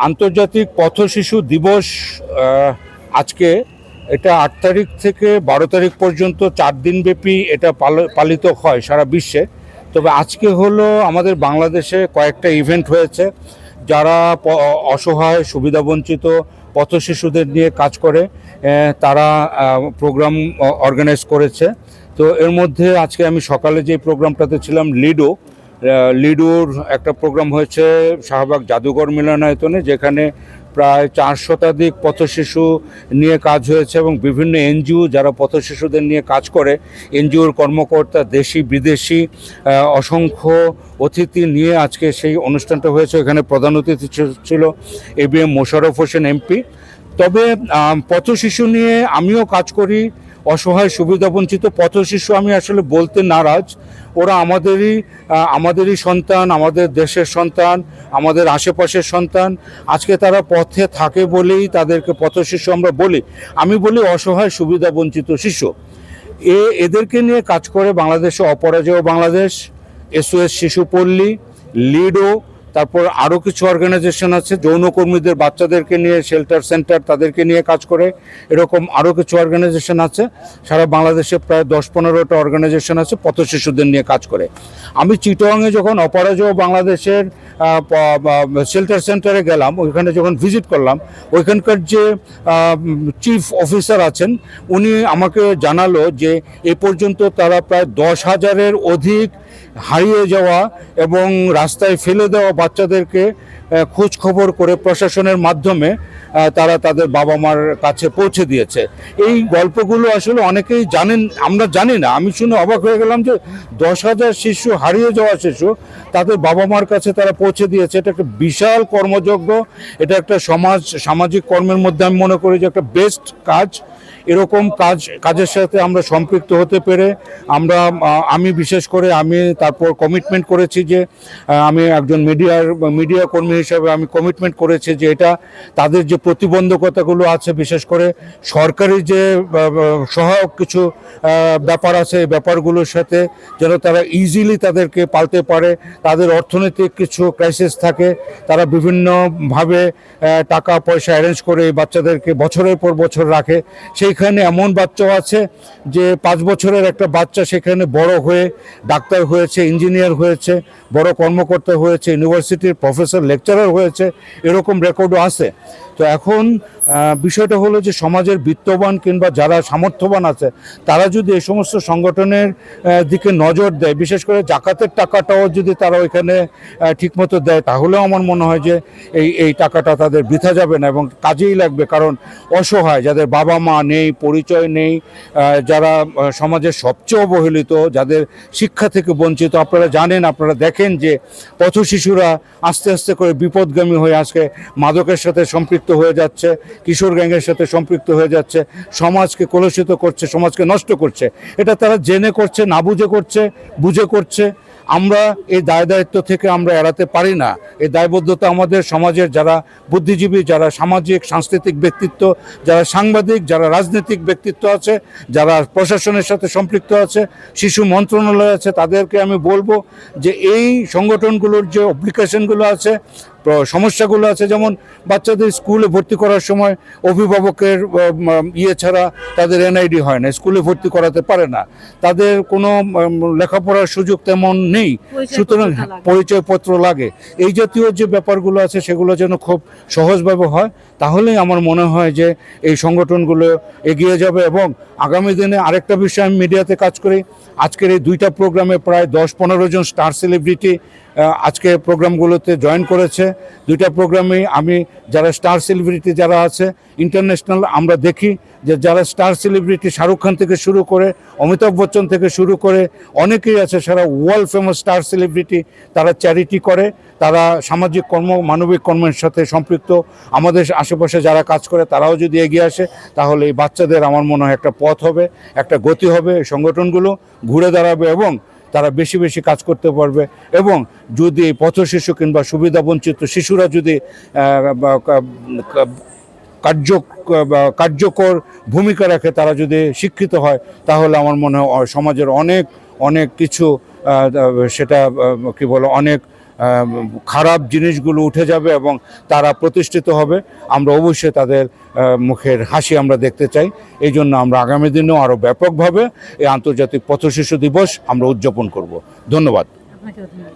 আন্তর্জাতিক পথ শিশু দিবস আজকে এটা 8 তারিখ থেকে 12 তারিখ পর্যন্ত 4 দিনব্যাপী এটা পালিত হয় সারা বিশ্বে। তবে আজকে হলো আমাদের বাংলাদেশে কয়েকটা ইভেন্ট হয়েছে। যারা অসহায় সুবিধাবঞ্চিত পথ শিশুদের নিয়ে কাজ করে তারা প্রোগ্রাম অর্গানাইজ করেছে। তো এর মধ্যে আজকে আমি সকালে যে প্রোগ্রামটাতে ছিলাম লিডোর একটা প্রোগ্রাম হয়েছে শাহবাগ জাদুঘর মিলনায়তনে, যেখানে প্রায় 4 শতাধিক পথ শিশু নিয়ে কাজ হয়েছে এবং বিভিন্ন এনজিও যারা পথ শিশুদের নিয়ে কাজ করে, এনজিওর কর্মকর্তা দেশি বিদেশি অসংখ্য অতিথি নিয়ে আজকে সেই অনুষ্ঠানটা হয়েছে। এখানে প্রধান অতিথি ছিল ABM মোশাররফ হোসেন MP। তবে পথ শিশু নিয়ে আমিও কাজ করি। অসহায় সুবিধাবঞ্চিত পথ শিশু আমি আসলে বলতে নারাজ। ওরা আমাদেরই সন্তান, আমাদের দেশের সন্তান, আমাদের আশেপাশের সন্তান। আজকে তারা পথে থাকে বলেই তাদেরকে পথ শিশু আমরা বলি। আমি বলি অসহায় সুবিধাবঞ্চিত শিশু। এদেরকে নিয়ে কাজ করে বাংলাদেশে অপরাজেয় বাংলাদেশ, SOS শিশুপল্লী, লিডো, তারপর আরও কিছু অর্গানাইজেশন আছে যৌনকর্মীদের বাচ্চাদেরকে নিয়ে শেল্টার সেন্টার তাদেরকে নিয়ে কাজ করে। এরকম আরও কিছু অর্গানাইজেশন আছে। সারা বাংলাদেশে প্রায় 10-15টা অর্গানাইজেশন আছে পথ শিশুদের নিয়ে কাজ করে। আমি চিটগাংয়ে যখন অপরাজেয় বাংলাদেশের শেল্টার সেন্টারে গেলাম, ওইখানে যখন ভিজিট করলাম, ওইখানকার যে চিফ অফিসার আছেন উনি আমাকে জানালো যে এ পর্যন্ত তারা প্রায় 10,000-এর অধিক হারিয়ে যাওয়া এবং রাস্তায় ফেলে দেওয়া বাচ্চাদেরকে খোঁজ খবর করে প্রশাসনের মাধ্যমে তারা তাদের বাবা মার কাছে পৌঁছে দিয়েছে। এই গল্পগুলো আসলে অনেকেই জানেন, আমরা জানি না। আমি শুনে অবাক হয়ে গেলাম যে 10,000 শিশু, হারিয়ে যাওয়া শিশু, তাদের বাবা মার কাছে তারা পৌঁছে দিয়েছে। এটা একটা বিশাল কর্মযজ্ঞ। এটা একটা সামাজিক কর্মের মধ্যে আমি মনে করি যে একটা বেস্ট কাজ। এরকম কাজের সাথে আমরা সম্পৃক্ত হতে পেরে আমি বিশেষ করে তারপর কমিটমেন্ট করেছি যে আমি একজন মিডিয়া কর্মী হিসেবে আমি কমিটমেন্ট করেছি যে এটা তাদের যে প্রতিবন্ধকতাগুলো আছে, বিশেষ করে সরকারি যে সহায়ক কিছু ব্যাপার আছে, এই ব্যাপারগুলোর সাথে যেন তারা ইজিলি তাদেরকে পালতে পারে। তাদের অর্থনৈতিক কিছু ক্রাইসিস থাকে, তারা বিভিন্নভাবে টাকা পয়সা অ্যারেঞ্জ করে এই বাচ্চাদেরকে বছরের পর বছর রাখে। সেইখানে এমন বাচ্চাও আছে যে 5 বছরের একটা বাচ্চা সেখানে বড় হয়ে ডাক্তার হয়েছে, ইঞ্জিনিয়ার হয়েছে, বড় কর্মকর্তা হয়েছে, ইউনিভার্সিটির প্রফেসর লেকচারার হয়েছে, এরকম রেকর্ডও আছে। তো এখন বিষয়টা হলো যে সমাজের বিত্তবান কিংবা যারা সামর্থ্যবান আছে তারা যদি এই সমস্ত সংগঠনের দিকে নজর দেয়, বিশেষ করে জাকাতের টাকাটাও যদি তারা ওইখানে ঠিকমতো দেয়, তাহলেও আমার মনে হয় যে এই টাকাটা তাদের বৃথা যাবে না এবং কাজেই লাগবে। কারণ অসহায়, যাদের বাবা মা নেই, পরিচয় নেই, যারা সমাজের সবচেয়ে অবহেলিত, যাদের শিক্ষা থেকে বঞ্চিত, আপনারা জানেন, আপনারা দেখেন যে পথ শিশুরা আস্তে আস্তে করে বিপদগামী হয়ে আজকে মাদকের সাথে সম্পৃক্ত হয়ে যাচ্ছে, কিশোর গ্যাংয়ের সাথে সম্পৃক্ত হয়ে যাচ্ছে, সমাজকে কলুষিত করছে, সমাজকে নষ্ট করছে। এটা তারা জেনে করছে, না বুঝে করছে, বুঝে করছে। আমরা এই দায়িত্ব থেকে আমরা এড়াতে পারি না। এই দায়বদ্ধতা আমাদের সমাজের যারা বুদ্ধিজীবী, যারা সামাজিক সাংস্কৃতিক ব্যক্তিত্ব, যারা সাংবাদিক, যারা রাজনৈতিক ব্যক্তিত্ব আছে, যারা প্রশাসনের সাথে সম্পৃক্ত আছে, শিশু মন্ত্রণালয় আছে, তাদেরকে আমি বলবো যে এই সংগঠনগুলোর যে অ্যাপ্লিকেশনগুলো আছে, সমস্যাগুলো আছে, যেমন বাচ্চাদের স্কুলে ভর্তি করার সময় অভিভাবকের ছাড়া তাদের NID হয় না, স্কুলে ভর্তি করাতে পারে না, তাদের কোনো লেখাপড়ার সুযোগ তেমন নেই, সুতরাং পরিচয়পত্র লাগে। এই জাতীয় যে ব্যাপারগুলো আছে সেগুলো যেন খুব সহজভাবে হয়, তাহলেই আমার মনে হয় যে এই সংগঠনগুলো এগিয়ে যাবে। এবং আগামী দিনে আরেকটা বিষয়, আমি মিডিয়াতে কাজ করি, আজকের এই 2টা প্রোগ্রামে প্রায় 10-15 জন স্টার সেলিব্রিটি আজকে প্রোগ্রামগুলোতে জয়েন করেছে। 2টা প্রোগ্রামেই আমি যারা স্টার সেলিব্রিটি যারা আছে ইন্টারন্যাশনাল, আমরা দেখি যে যারা স্টার সেলিব্রিটি, শাহরুখ খান থেকে শুরু করে অমিতাভ বচ্চন থেকে শুরু করে অনেকেই আছে, সারা ওয়ার্ল্ড ফেমাস স্টার সেলিব্রিটি, তারা চ্যারিটি করে, তারা সামাজিক কর্ম, মানবিক কর্মের সাথে সম্পৃক্ত। আমাদের আশেপাশে যারা কাজ করে তারাও যদি এগিয়ে আসে, তাহলে এই বাচ্চাদের আমার মনে হয় একটা পথ হবে, একটা গতি হবে, এই সংগঠনগুলো ঘুরে দাঁড়াবে এবং তারা বেশি বেশি কাজ করতে পারবে। এবং যদি পথ শিশু কিংবা সুবিধাবঞ্চিত শিশুরা যদি কার্যকর ভূমিকা রাখে, তারা যদি শিক্ষিত হয়, তাহলে আমার মনে হয় সমাজের অনেক কিছু সেটা কি বলে অনেক খারাপ জিনিসগুলো উঠে যাবে এবং তারা প্রতিষ্ঠিত হবে। আমরা অবশ্যই তাদের মুখের হাসি আমরা দেখতে চাই। এই জন্য আমরা আগামী দিনেও আরও ব্যাপকভাবে এই আন্তর্জাতিক পথশিশু দিবস আমরা উদযাপন করব। ধন্যবাদ। আপনাকে ধন্যবাদ।